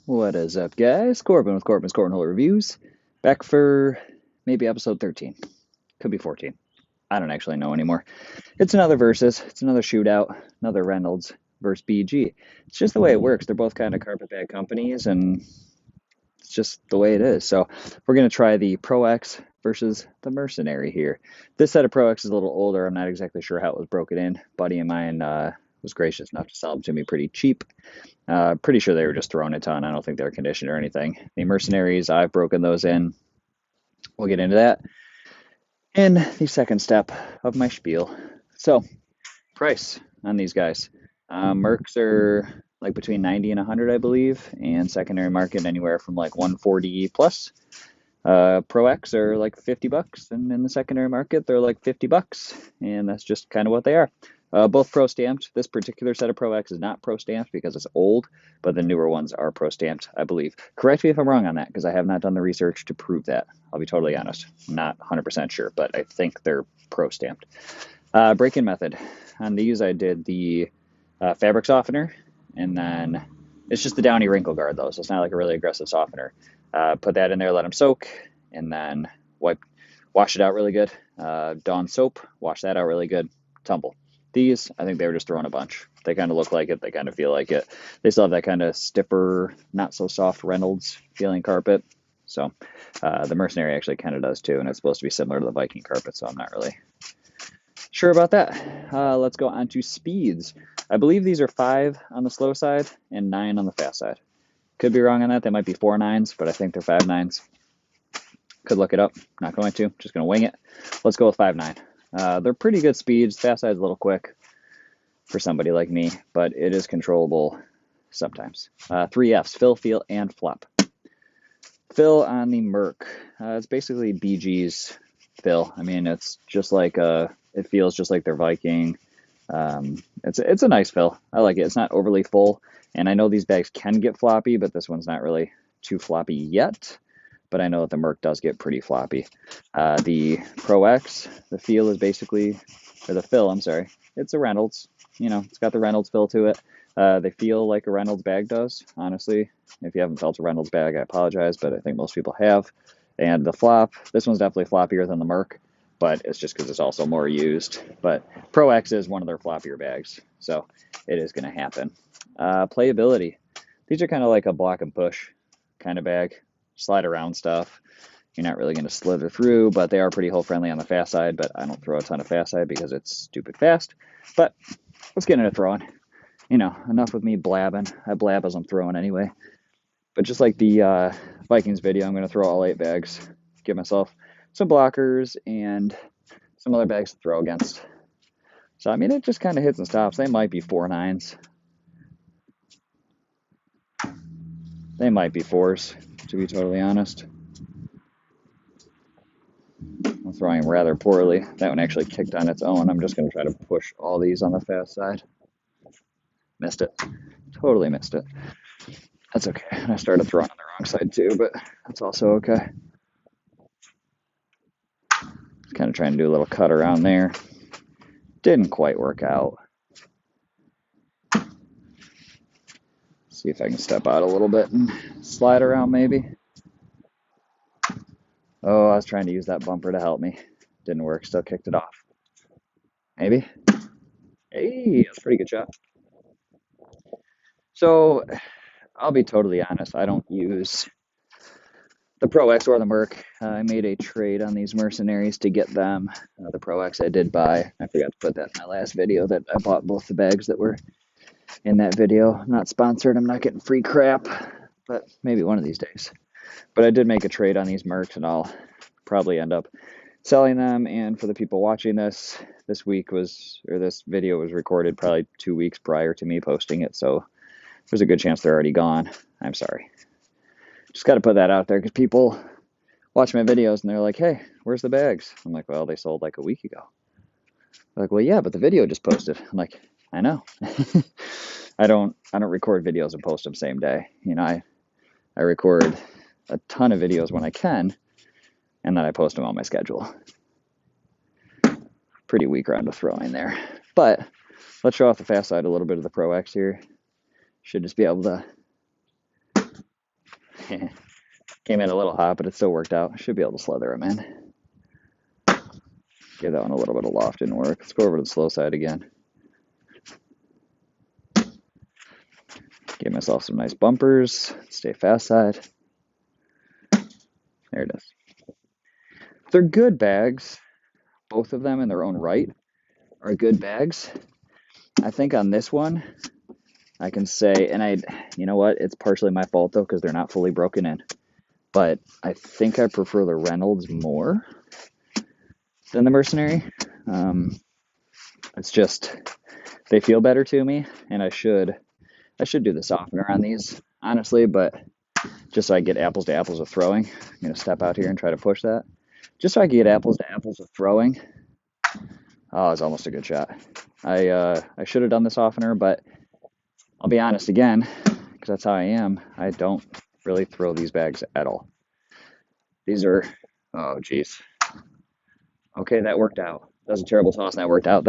What is up, guys? Corbin with Corbin's Cornhole Reviews. Back for maybe episode 13. Could be 14. I don't actually know anymore. It's another versus. It's another shootout. Another Reynolds versus BG. It's just the way it works. They're both kind of carpet bag companies, and it's just the way it is. So we're going to try the Pro X versus the Mercenary here. This set of Pro X is a little older. I'm not exactly sure how it was broken in. Buddy of mine was gracious enough to sell them to me pretty cheap. Pretty sure they were just throwing a ton. I don't think they were conditioned or anything. The Mercenaries, I've broken those in. We'll get into that in the second step of my spiel. So, price on these guys. Mercs are like between 90 and 100, I believe, and secondary market anywhere from like 140 plus. Pro X are like $50, and in the secondary market, they're like $50, and that's just kind of what they are. Both pro stamped. This particular set of Pro X is not pro stamped because it's old, but the newer ones are pro stamped, I believe. Correct me if I'm wrong on that because I have not done the research to prove that. I'll be totally honest. I'm not 100% sure, but I think they're pro stamped. Break-in method. On these, I did the fabric softener, and then it's just the Downy wrinkle guard, though, so it's not like a really aggressive softener. Put that in there, let them soak, and then wash it out really good. Dawn soap, wash that out really good. Tumble. These, I think they were just throwing a bunch. They kind of look like it. They kind of feel like it. They still have that kind of stiffer, not so soft Reynolds feeling carpet. So the Mercenary actually kind of does too, and it's supposed to be similar to the Viking carpet, so I'm not really sure about that. Let's go on to speeds. I believe these are 5 on the slow side and 9 on the fast side. Could be wrong on that. They might be 4 9s, but I think they're 5 9s. Could look it up. Not going to. Just going to wing it. Let's go with 5 9. They're pretty good speeds. Fast side's a little quick for somebody like me, but it is controllable sometimes. 3 Fs, fill, feel, and flop. Fill on the Merc. It's basically BG's fill. I mean, it's just like it feels just like their Viking. It's a nice fill. I like it. It's not overly full, and I know these bags can get floppy, but this one's not really too floppy yet. But I know that the Merc does get pretty floppy. The Pro X, the feel is basically, or the fill, I'm sorry, it's a Reynolds. You know, it's got the Reynolds fill to it. They feel like a Reynolds bag does, honestly. If you haven't felt a Reynolds bag, I apologize, but I think most people have. And the flop, this one's definitely floppier than the Merc, but it's just because it's also more used. But Pro X is one of their floppier bags, so it is going to happen. Playability. These are kind of like a block and push kind of bag. Slide around stuff. You're not really going to slither through, but they are pretty hole friendly on the fast side, but I don't throw a ton of fast side because it's stupid fast. But let's get into throwing. You know, enough with me blabbing. I blab as I'm throwing anyway. But just like the Vikings video, I'm going to throw all 8 bags. Give myself some blockers and some other bags to throw against. So, I mean, it just kind of hits and stops. They might be 4 9s. They might be 4s, to be totally honest. I'm throwing rather poorly. That one actually kicked on its own. I'm just going to try to push all these on the fast side. Missed it. Totally missed it. That's okay. I started throwing on the wrong side too, but that's also okay. Just kind of trying to do a little cut around there. Didn't quite work out. See if I can step out a little bit and slide around maybe. Oh, I was trying to use that bumper to help me. Didn't work. Still kicked it off. Maybe. Hey, that's a pretty good shot. So, I'll be totally honest. I don't use the Pro X or the Merc. I made a trade on these Mercenaries to get them. The Pro X I did buy. I forgot to put that in my last video that I bought both the bags that were in that video. I'm not sponsored. I'm not getting free crap, but maybe one of these days. But I did make a trade on these Mercs, and I'll probably end up selling them. And for the people watching this, this video was recorded probably 2 weeks prior to me posting it, so there's a good chance they're already gone. I'm sorry. Just got to put that out there because people watch my videos and they're like, hey, where's the bags? I'm like, well, they sold like a week ago. They're like, well, yeah, but the video just posted. I'm like, I know. I don't record videos and post them same day. You know, I record a ton of videos when I can, and then I post them on my schedule. Pretty weak round of throwing there. But let's show off the fast side a little bit of the Pro X here. Should just be able to Came in a little hot, but it still worked out. Should be able to slither them in. Give that one a little bit of loft, didn't work. Let's go over to the slow side again. Give myself some nice bumpers. Stay fast side. There it is. They're good bags. Both of them in their own right are good bags. I think on this one, I can say, and you know what? It's partially my fault though, because they're not fully broken in. But I think I prefer the Reynolds more than the Mercenary. It's just, they feel better to me, and I should do the softener on these, honestly, but just so I get apples to apples with throwing, I'm going to step out here and try to push that. Just so I can get apples to apples with throwing. Oh, it's almost a good shot. I should have done the softener, but I'll be honest again, because that's how I am. I don't really throw these bags at all. These are, oh geez. Okay, that worked out. That was a terrible toss, and that worked out.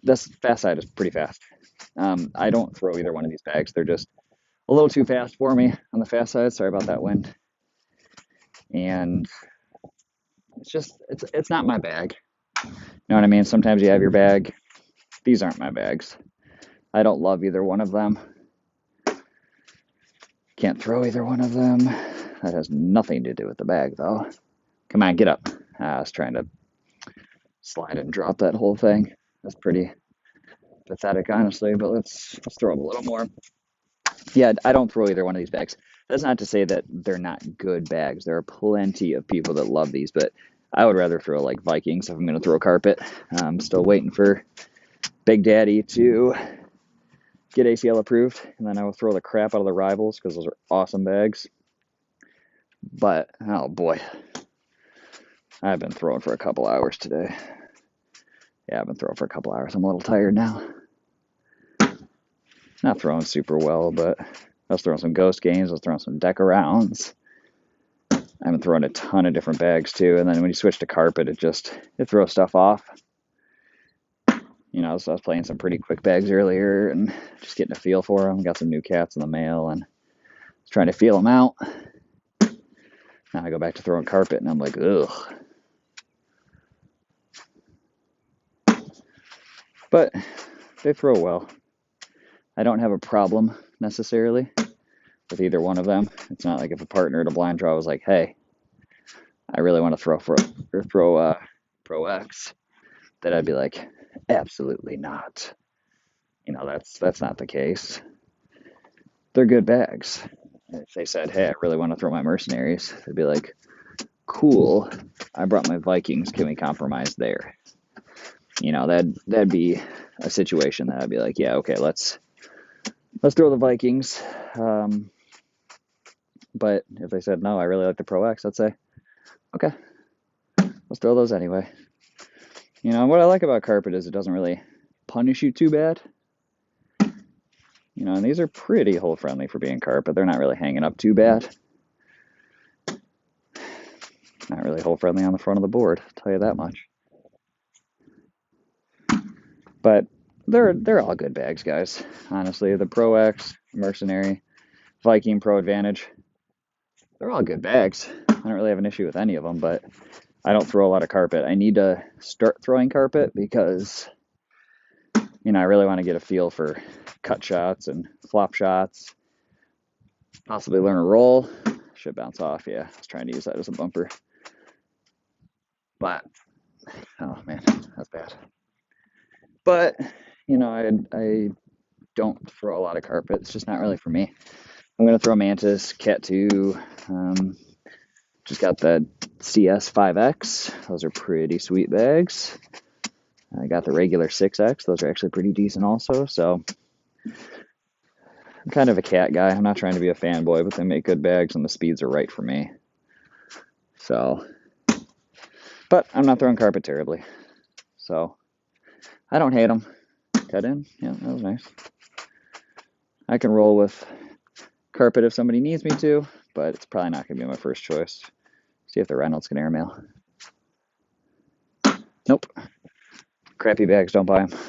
This fast side is pretty fast. I don't throw either one of these bags. They're just a little too fast for me on the fast side. Sorry about that wind. And it's not my bag. You know what I mean? Sometimes you have your bag. These aren't my bags. I don't love either one of them. Can't throw either one of them. That has nothing to do with the bag, though. Come on, get up. I was trying to slide and drop that whole thing. That's pretty pathetic, honestly, but let's throw up a little more. Yeah, I don't throw either one of these bags. That's not to say that they're not good bags. There are plenty of people that love these, but I would rather throw like Vikings if I'm going to throw a carpet. I'm still waiting for Big Daddy to get ACL approved, and then I will throw the crap out of the Rivals because those are awesome bags. But, oh boy, I've been throwing for a couple hours today. Yeah, I've been throwing for a couple hours. I'm a little tired now. Not throwing super well, but I was throwing some ghost games. I was throwing some deck rounds. I've been throwing a ton of different bags too. And then when you switch to carpet, it throws stuff off. You know, so I was playing some pretty quick bags earlier and just getting a feel for them. Got some new cats in the mail and was trying to feel them out. Now I go back to throwing carpet and I'm like, ugh. But they throw well. I don't have a problem necessarily with either one of them. It's not like if a partner at a blind draw was like, hey, I really want to throw Pro X, that I'd be like, absolutely not. You know, that's not the case. They're good bags. If they said, hey, I really want to throw my Mercenaries, they'd be like, cool, I brought my Vikings, can we compromise there? You know, that'd be a situation that I'd be like, yeah, okay, let's throw the Vikings. But if they said, no, I really like the Pro X, I'd say, okay, let's throw those anyway. You know, what I like about carpet is it doesn't really punish you too bad. You know, and these are pretty hole friendly for being carpet. They're not really hanging up too bad. Not really hole friendly on the front of the board, I'll tell you that much. But they're all good bags, guys. Honestly, the Pro X, Mercenary, Viking Pro Advantage, they're all good bags. I don't really have an issue with any of them, but I don't throw a lot of carpet. I need to start throwing carpet because, you know, I really want to get a feel for cut shots and flop shots. Possibly learn a roll. Should bounce off, yeah. I was trying to use that as a bumper. But, oh man, that's bad. But, you know, I don't throw a lot of carpet. It's just not really for me. I'm going to throw Mantis, Cat 2. Just got the CS5X. Those are pretty sweet bags. I got the regular 6X. Those are actually pretty decent also. So I'm kind of a cat guy. I'm not trying to be a fanboy, but they make good bags and the speeds are right for me. So, but I'm not throwing carpet terribly. So I don't hate them. Cut in. Yeah, that was nice. I can roll with carpet if somebody needs me to, but it's probably not going to be my first choice. See if the Reynolds can airmail. Nope. Crappy bags, don't buy them.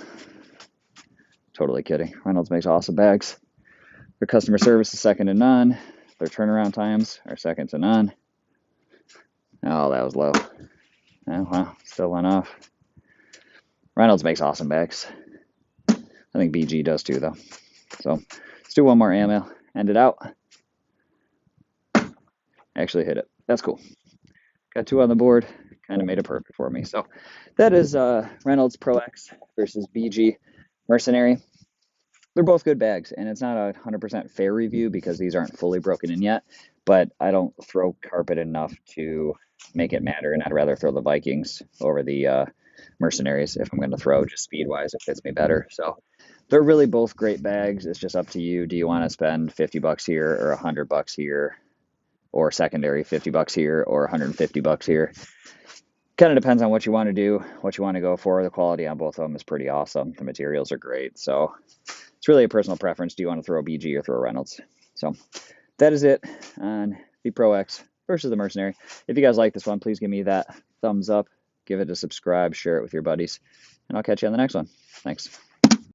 Totally kidding. Reynolds makes awesome bags. Their customer service is second to none. Their turnaround times are second to none. Oh, that was low. Oh, wow, still went off. Reynolds makes awesome bags. I think BG does too, though. So let's do one more AML. End it out. Actually hit it. That's cool. Got 2 on the board. Kind of made it perfect for me. So that is Reynolds Pro X versus BG Mercenary. They're both good bags, and it's not a 100% fair review because these aren't fully broken in yet, but I don't throw carpet enough to make it matter, and I'd rather throw the Vikings over the Mercenaries if I'm going to throw. Just speed-wise, it fits me better. So they're really both great bags. It's just up to you. Do you want to spend $50 here or $100 here, or secondary $50 here or $150 here? Kind of depends on what you want to do, what you want to go for. The quality on both of them is pretty awesome. The materials are great. So it's really a personal preference. Do you want to throw a BG or throw a Reynolds? So that is it on the Pro X versus the Mercenary. If you guys like this one, please give me that thumbs up, give it a subscribe, share it with your buddies, and I'll catch you on the next one. Thanks.